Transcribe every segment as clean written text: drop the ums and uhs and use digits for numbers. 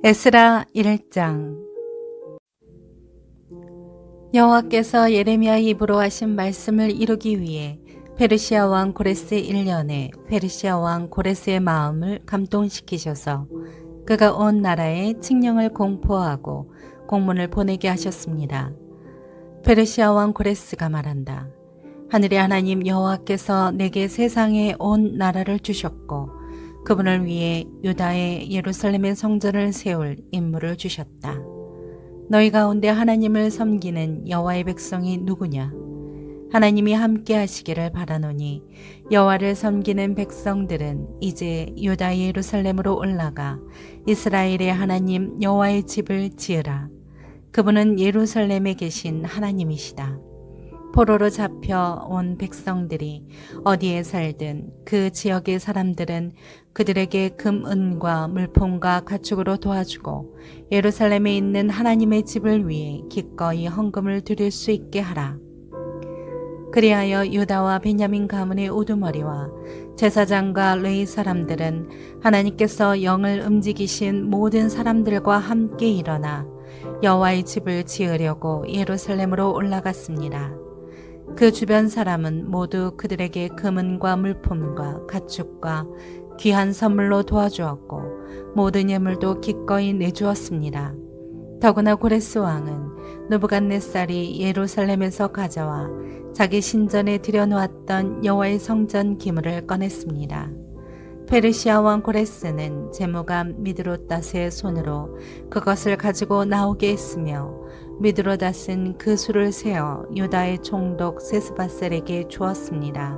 에스라 1장. 여호와께서 예레미야 입으로 하신 말씀을 이루기 위해 페르시아 왕 고레스 1년에 페르시아 왕 고레스의 마음을 감동시키셔서 그가 온 나라에 칙령을 공포하고 공문을 보내게 하셨습니다. 페르시아 왕 고레스가 말한다. 하늘의 하나님 여호와께서 내게 세상에 온 나라를 주셨고 그분을 위해 유다의 예루살렘의 성전을 세울 임무를 주셨다. 너희 가운데 하나님을 섬기는 여호와의 백성이 누구냐? 하나님이 함께 하시기를 바라노니 여호와를 섬기는 백성들은 이제 유다 예루살렘으로 올라가 이스라엘의 하나님 여호와의 집을 지으라. 그분은 예루살렘에 계신 하나님이시다. 포로로 잡혀온 백성들이 어디에 살든 그 지역의 사람들은 그들에게 금, 은과 물품과 가축으로 도와주고 예루살렘에 있는 하나님의 집을 위해 기꺼이 헌금을 드릴 수 있게 하라. 그리하여 유다와 베냐민 가문의 우두머리와 제사장과 레위 사람들은 하나님께서 영을 움직이신 모든 사람들과 함께 일어나 여호와의 집을 지으려고 예루살렘으로 올라갔습니다. 그 주변 사람은 모두 그들에게 금은과 물품과 가축과 귀한 선물로 도와주었고 모든 예물도 기꺼이 내주었습니다. 더구나 고레스 왕은 느부갓네살이 예루살렘에서 가져와 자기 신전에 들여놓았던 여호와의 성전 기물을 꺼냈습니다. 페르시아 왕 고레스는 제무감 미드로닷의 손으로 그것을 가지고 나오게 했으며 미드로닷은 그 수를 세어 유다의 총독 세스바셀에게 주었습니다.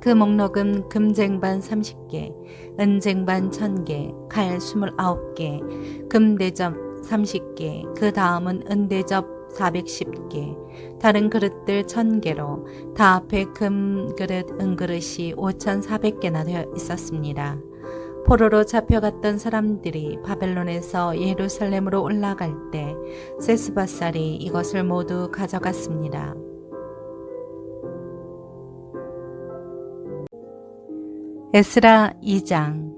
그 목록은 금쟁반 30개, 은쟁반 1000개, 칼 29개, 금대접 30개, 그 다음은 은대접 410개, 다른 그릇들 1000개로 다 앞에 금그릇, 은그릇이 5400개나 되어 있었습니다. 포로로 잡혀갔던 사람들이 바벨론에서 예루살렘으로 올라갈 때 세스바살이 이것을 모두 가져갔습니다. 에스라 2장.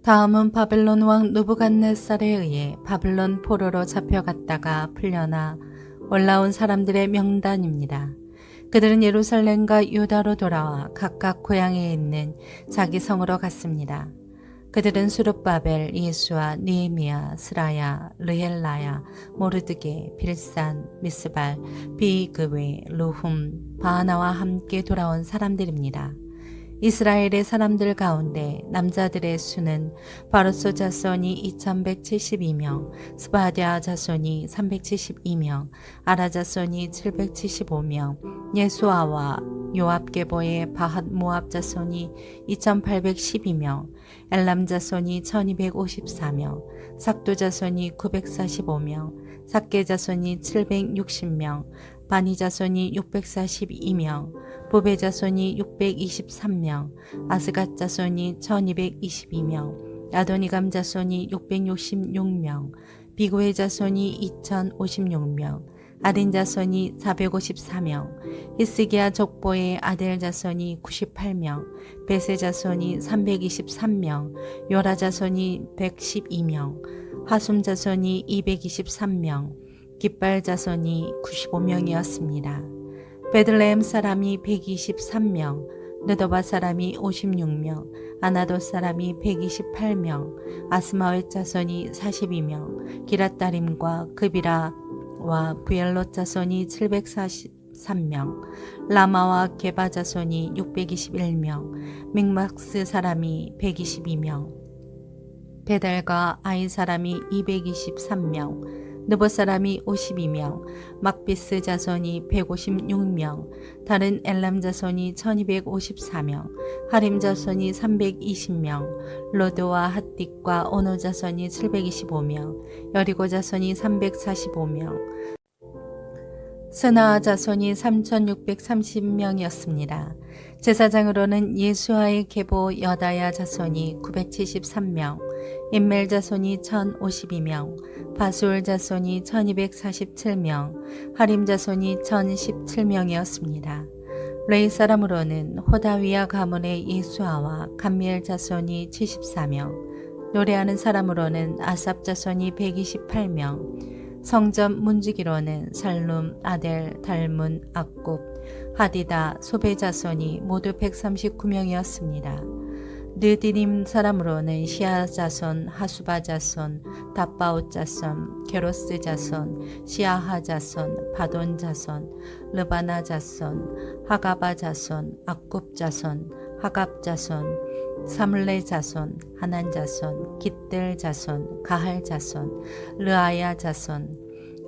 다음은 바벨론 왕 느부갓네살에 의해 바벨론 포로로 잡혀갔다가 풀려나 올라온 사람들의 명단입니다. 그들은 예루살렘과 유다로 돌아와 각각 고향에 있는 자기 성으로 갔습니다. 그들은 수룹바벨, 예수아, 느헤미야, 스라야, 르헬라야, 모르드게, 빌산, 미스발, 비그웨, 루훔, 바하나와 함께 돌아온 사람들입니다. 이스라엘의 사람들 가운데 남자들의 수는 바로소 자손이 2172명, 스바랴 자손이 372명, 아라 자손이 775명, 예수아와 요압게보의 바핫 모압 자손이 2812명, 엘람 자손이 1254명, 삭도 자손이 945명, 삭게 자손이 760명, 바니 자손이 642명, 부베 자손이 623명, 아스갓 자손이 1222명, 아도니감 자손이 666명, 비고의 자손이 2056명, 아딘 자손이 454명, 히스기야 족보의 아델 자손이 98명, 베세 자손이 323명, 요라 자손이 112명, 하숨 자손이 223명, 깃발 자손이 95명이었습니다. 베들레헴 사람이 123명, 느도바 사람이 56명, 아나도 사람이 128명, 아스마웻 자손이 42명, 기랏다림과 그비라와 부엘롯 자손이 743명, 라마와 게바 자손이 621명, 믹막스 사람이 122명, 베달과 아이 사람이 223명, 느보 사람이 52명, 막비스 자손이 156명, 다른 엘람 자손이 1254명, 하림 자손이 320명, 로드와 핫딕과 오노 자손이 725명, 여리고 자손이 345명, 스나아 자손이 3630명이었습니다. 제사장으로는 예수아의 계보 여다야 자손이 973명, 인멜 자손이 1052명, 바술 자손이 1247명, 하림 자손이 1017명이었습니다. 레이 사람으로는 호다위야 가문의 예수아와 감미엘 자손이 74명, 노래하는 사람으로는 아삽 자손이 128명, 성전 문지기로는 살룸, 아델, 달문, 악굽, 하디다, 소베 자손이 모두 139명이었습니다. 느디님 사람으로는 시아 자손, 하수바 자손, 답바옷 자손, 게로스 자손, 시아하 자손, 바돈 자손, 르바나 자손, 하가바 자손, 악굽 자손, 하갑 자손, 사물레 자손, 하난 자손, 깃들 자손, 가할 자손, 르아야 자손,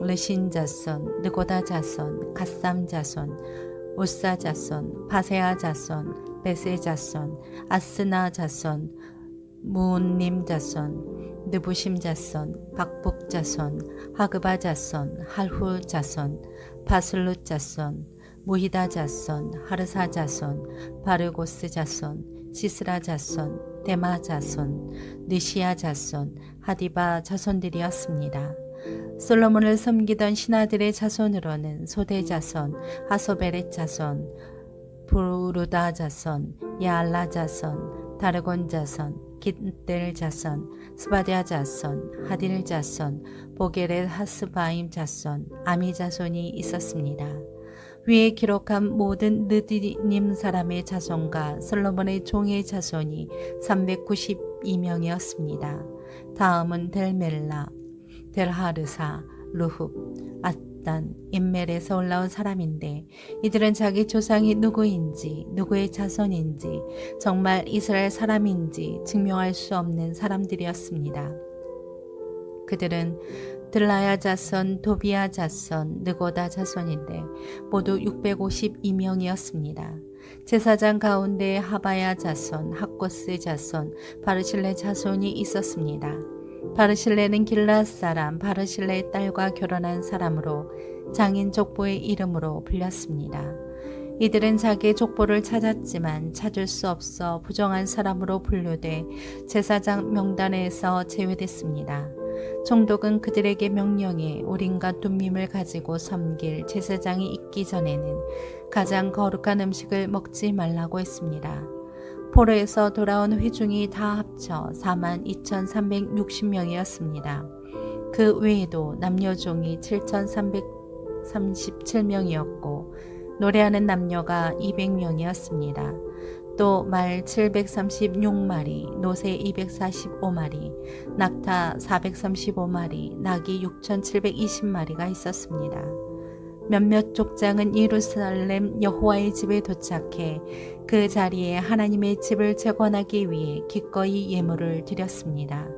르신 자손, 느고다 자손, 갓삼 자손, 우사 자손, 바세아 자손, 베세 자손, 아스나 자손, 무운님 자손, 느부심 자손, 박북 자손, 하그바 자손, 할후 자손, 바슬룻 자손, 무히다 자손, 하르사 자손, 바르고스 자손, 시스라 자손, 데마 자손, 느시아 자손, 하디바 자손들이었습니다. 솔로몬을 섬기던 신하들의 자손으로는 소대 자손, 하소베렛 자손, 부르다 자손, 야알라 자손, 다르곤 자손, 깃들 자손, 스바디아 자손, 하딜 자손, 보게렛 하스바임 자손, 아미 자손이 있었습니다. 위에 기록한 모든 느디님 사람의 자손과 솔로몬의 종의 자손이 392명이었습니다. 다음은 델멜라, 델하르사, 루흡, 앗단, 임멜에서 올라온 사람인데 이들은 자기 조상이 누구인지 누구의 자손인지 정말 이스라엘 사람인지 증명할 수 없는 사람들이었습니다. 그들은 들라야 자손, 도비야 자손, 느고다 자손인데 모두 652명이었습니다. 제사장 가운데 하바야 자손, 학고스 자손, 바르실레 자손이 있었습니다. 바르실레는 길랏 사람 바르실레의 딸과 결혼한 사람으로 장인 족보의 이름으로 불렸습니다. 이들은 자기의 족보를 찾았지만 찾을 수 없어 부정한 사람으로 분류돼 제사장 명단에서 제외됐습니다. 총독은 그들에게 명령해 우림과 둠밈을 가지고 섬길 제사장이 있기 전에는 가장 거룩한 음식을 먹지 말라고 했습니다. 포로에서 돌아온 회중이 다 합쳐 42,360명이었습니다. 그 외에도 남녀종이 7,337명이었고 노래하는 남녀가 200명이었습니다. 또 말 736마리, 노새 245마리, 낙타 435마리, 낙이 6,720마리가 있었습니다. 몇몇 족장은 예루살렘 여호와의 집에 도착해 그 자리에 하나님의 집을 재건하기 위해 기꺼이 예물을 드렸습니다.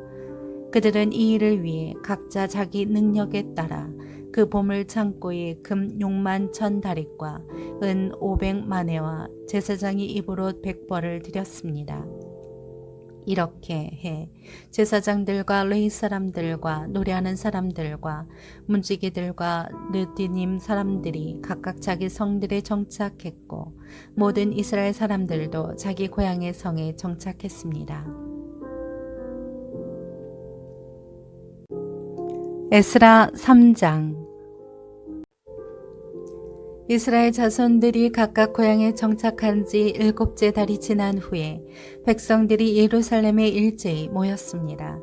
그들은 이 일을 위해 각자 자기 능력에 따라 그 보물 창고에 금 6만 1,000다릿과 은 500만회와 제사장이 입으로 100벌을 드렸습니다. 이렇게 해 제사장들과 레위 사람들과 노래하는 사람들과 문지기들과 느디님 사람들이 각각 자기 성들에 정착했고 모든 이스라엘 사람들도 자기 고향의 성에 정착했습니다. 에스라 3장. 이스라엘 자손들이 각각 고향에 정착한 지 7째 달이 지난 후에 백성들이 예루살렘에 일제히 모였습니다.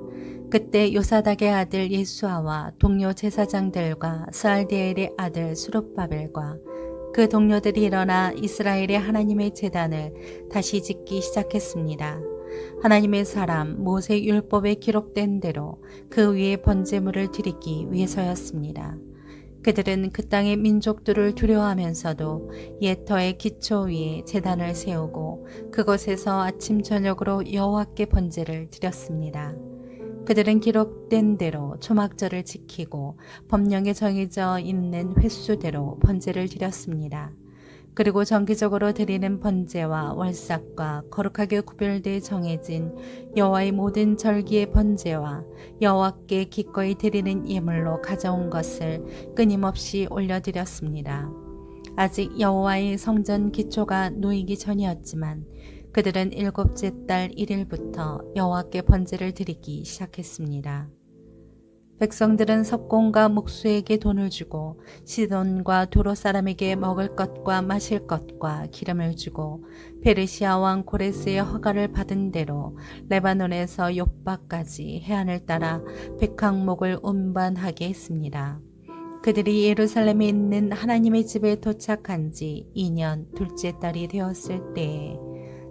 그때 요사닥의 아들 예수아와 동료 제사장들과 스알디엘의 아들 수룹바벨과 그 동료들이 일어나 이스라엘의 하나님의 제단을 다시 짓기 시작했습니다. 하나님의 사람 모세 율법에 기록된 대로 그 위에 번제물을 드리기 위해서였습니다. 그들은 그 땅의 민족들을 두려워하면서도 옛터의 기초 위에 제단을 세우고 그곳에서 아침 저녁으로 여호와께 번제를 드렸습니다. 그들은 기록된 대로 초막절을 지키고 법령에 정해져 있는 횟수대로 번제를 드렸습니다. 그리고 정기적으로 드리는 번제와 월삭과 거룩하게 구별되어 정해진 여호와의 모든 절기의 번제와 여호와께 기꺼이 드리는 예물로 가져온 것을 끊임없이 올려드렸습니다. 아직 여호와의 성전 기초가 놓이기 전이었지만 그들은 7째 달 1일부터 여호와께 번제를 드리기 시작했습니다. 백성들은 석공과 목수에게 돈을 주고 시돈과 두로 사람에게 먹을 것과 마실 것과 기름을 주고 페르시아 왕 고레스의 허가를 받은 대로 레바논에서 욥바까지 해안을 따라 백항목을 운반하게 했습니다. 그들이 예루살렘에 있는 하나님의 집에 도착한 지 2년 둘째 달이 되었을 때에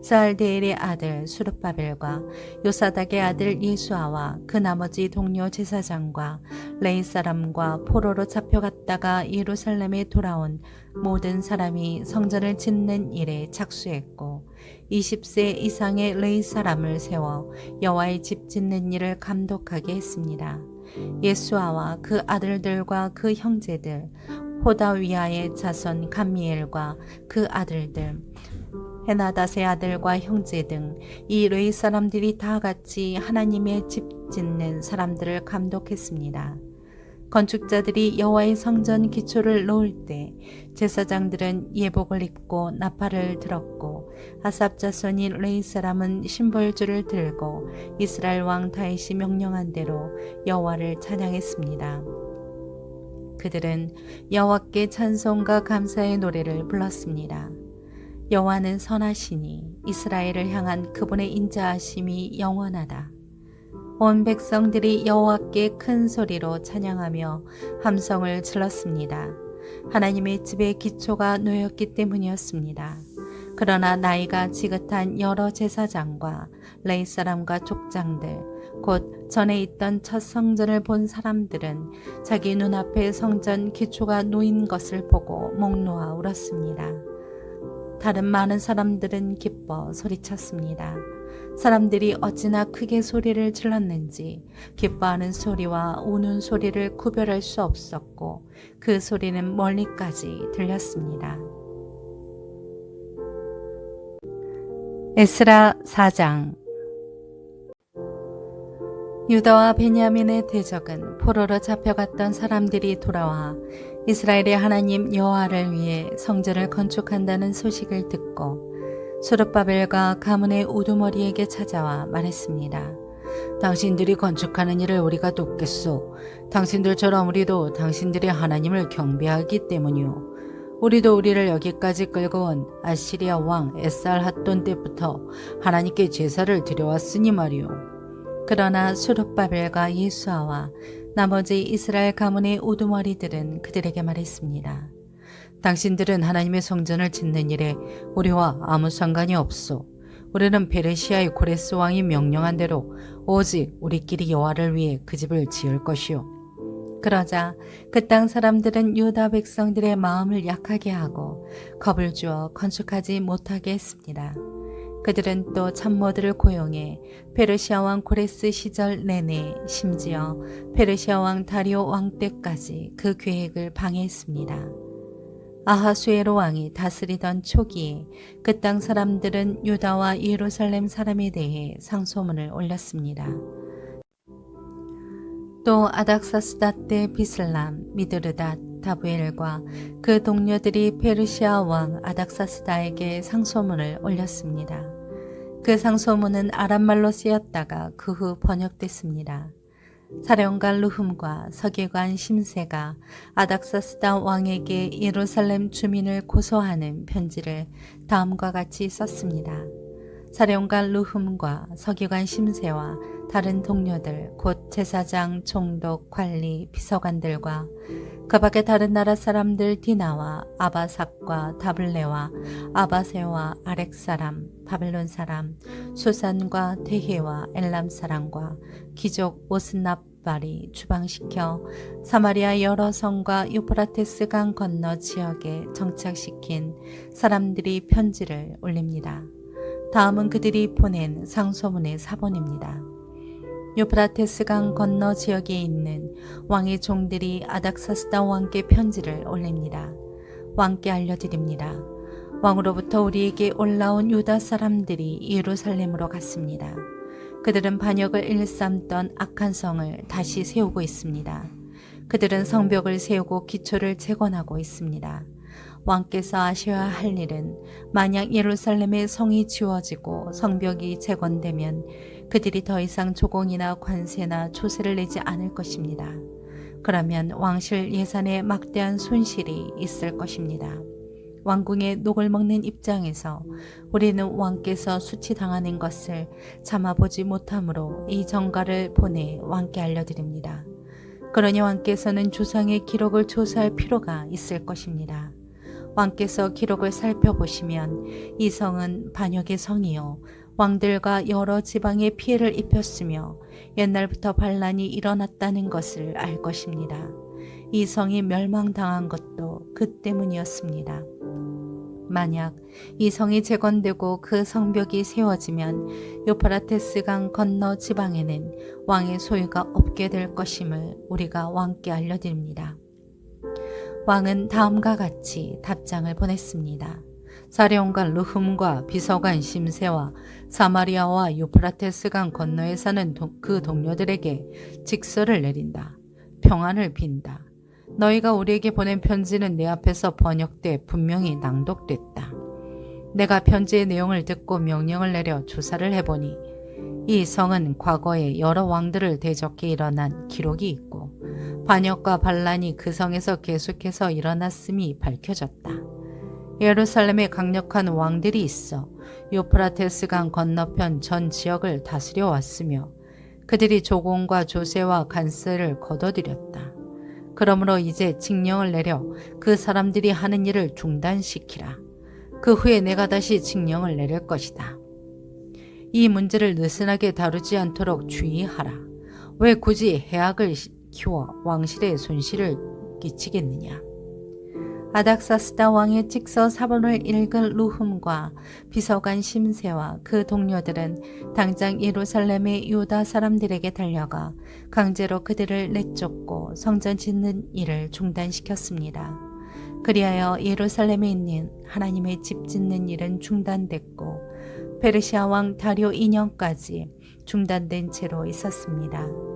스알데엘의 아들 수르바벨과 요사닥의 아들 예수아와 그 나머지 동료 제사장과 레위 사람과 포로로 잡혀갔다가 예루살렘에 돌아온 모든 사람이 성전을 짓는 일에 착수했고 20세 이상의 레위 사람을 세워 여호와의 집 짓는 일을 감독하게 했습니다. 예수아와 그 아들들과 그 형제들 호다위아의 자손 감미엘과 그 아들들 헤나닷의 아들과 형제 등 이 레위 사람들이 다 같이 하나님의 집 짓는 사람들을 감독했습니다. 건축자들이 여호와의 성전 기초를 놓을 때 제사장들은 예복을 입고 나팔을 들었고 아삽 자손인 레위 사람은 심벌주를 들고 이스라엘 왕 다윗이 명령한 대로 여호와를 찬양했습니다. 그들은 여호와께 찬송과 감사의 노래를 불렀습니다. 여호와는 선하시니 이스라엘을 향한 그분의 인자하심이 영원하다. 온 백성들이 여호와께 큰 소리로 찬양하며 함성을 질렀습니다. 하나님의 집의 기초가 놓였기 때문이었습니다. 그러나 나이가 지긋한 여러 제사장과 레위 사람과 족장들 곧 전에 있던 첫 성전을 본 사람들은 자기 눈앞에 성전 기초가 놓인 것을 보고 목 놓아 울었습니다. 다른 많은 사람들은 기뻐 소리쳤습니다. 사람들이 어찌나 크게 소리를 질렀는지 기뻐하는 소리와 우는 소리를 구별할 수 없었고 그 소리는 멀리까지 들렸습니다. 에스라 4장. 유다와 베냐민의 대적은 포로로 잡혀갔던 사람들이 돌아와 이스라엘의 하나님 여호와를 위해 성전을 건축한다는 소식을 듣고 수르바벨과 가문의 우두머리에게 찾아와 말했습니다. 당신들이 건축하는 일을 우리가 돕겠소. 당신들처럼 우리도 당신들의 하나님을 경배하기 때문이요. 우리도 우리를 여기까지 끌고 온 아시리아 왕 에살핫돈 때부터 하나님께 제사를 드려왔으니 말이요. 그러나 수르바벨과 예수아와 나머지 이스라엘 가문의 우두머리들은 그들에게 말했습니다. 당신들은 하나님의 성전을 짓는 일에 우리와 아무 상관이 없소. 우리는 페르시아의 고레스 왕이 명령한 대로 오직 우리끼리 여호와를 위해 그 집을 지을 것이요. 그러자 그 땅 사람들은 유다 백성들의 마음을 약하게 하고 겁을 주어 건축하지 못하게 했습니다. 그들은 또 참모들을 고용해 페르시아 왕 고레스 시절 내내 심지어 페르시아 왕 다리오 왕 때까지 그 계획을 방해했습니다. 아하수에로 왕이 다스리던 초기에 그 땅 사람들은 유다와 예루살렘 사람에 대해 상소문을 올렸습니다. 또 아닥사스다 때 비슬람, 미드르닷, 다부엘과 그 동료들이 페르시아 왕 아닥사스다에게 상소문을 올렸습니다. 그 상소문은 아람말로 쓰였다가 그 후 번역됐습니다. 사령관 루흠과 서기관 심세가 아닥사스다 왕에게 예루살렘 주민을 고소하는 편지를 다음과 같이 썼습니다. 사령관 루흠과 서기관 심세와 다른 동료들 곧 제사장, 총독, 관리, 비서관들과 그 밖에 다른 나라 사람들 디나와 아바삭과 다블레와 아바세와 아렉 사람, 바벨론 사람, 수산과 데헤와 엘람 사람과 귀족 오스납발이 주방시켜 사마리아 여러 성과 유프라테스 강 건너 지역에 정착시킨 사람들이 편지를 올립니다. 다음은 그들이 보낸 상소문의 사본입니다. 유프라테스 강 건너 지역에 있는 왕의 종들이 아닥사스다 왕께 편지를 올립니다. 왕께 알려드립니다. 왕으로부터 우리에게 올라온 유다 사람들이 예루살렘으로 갔습니다. 그들은 반역을 일삼던 악한 성을 다시 세우고 있습니다. 그들은 성벽을 세우고 기초를 재건하고 있습니다. 왕께서 아셔야 할 일은 만약 예루살렘의 성이 지워지고 성벽이 재건되면 그들이 더 이상 조공이나 관세나 조세를 내지 않을 것입니다. 그러면 왕실 예산에 막대한 손실이 있을 것입니다. 왕궁의 녹을 먹는 입장에서 우리는 왕께서 수치당하는 것을 참아보지 못하므로 이 전가를 보내 왕께 알려드립니다. 그러니 왕께서는 주상의 기록을 조사할 필요가 있을 것입니다. 왕께서 기록을 살펴보시면 이 성은 반역의 성이요 왕들과 여러 지방에 피해를 입혔으며 옛날부터 반란이 일어났다는 것을 알 것입니다. 이 성이 멸망당한 것도 그 때문이었습니다. 만약 이 성이 재건되고 그 성벽이 세워지면 유프라테스 강 건너 지방에는 왕의 소유가 없게 될 것임을 우리가 왕께 알려드립니다. 왕은 다음과 같이 답장을 보냈습니다. 사령관 르흠과 비서관 심세와 사마리아와 유프라테스 강 건너에 사는 그 동료들에게 직서를 내린다. 평안을 빈다. 너희가 우리에게 보낸 편지는 내 앞에서 번역돼 분명히 낭독됐다. 내가 편지의 내용을 듣고 명령을 내려 조사를 해보니 이 성은 과거에 여러 왕들을 대적해 일어난 기록이 있고 반역과 반란이 그 성에서 계속해서 일어났음이 밝혀졌다. 예루살렘에 강력한 왕들이 있어 유프라테스 강 건너편 전 지역을 다스려 왔으며 그들이 조공과 조세와 관세를 거둬들였다. 그러므로 이제 칙령을 내려 그 사람들이 하는 일을 중단시키라. 그 후에 내가 다시 칙령을 내릴 것이다. 이 문제를 느슨하게 다루지 않도록 주의하라. 왜 굳이 해악을 키워 왕실에 손실을 끼치겠느냐. 아닥사스다 왕의 직서 사본을 읽은 루흠과 비서관 심세와 그 동료들은 당장 예루살렘의 유다 사람들에게 달려가 강제로 그들을 내쫓고 성전 짓는 일을 중단시켰습니다. 그리하여 예루살렘에 있는 하나님의 집 짓는 일은 중단됐고 페르시아 왕 다리오 2년까지 중단된 채로 있었습니다.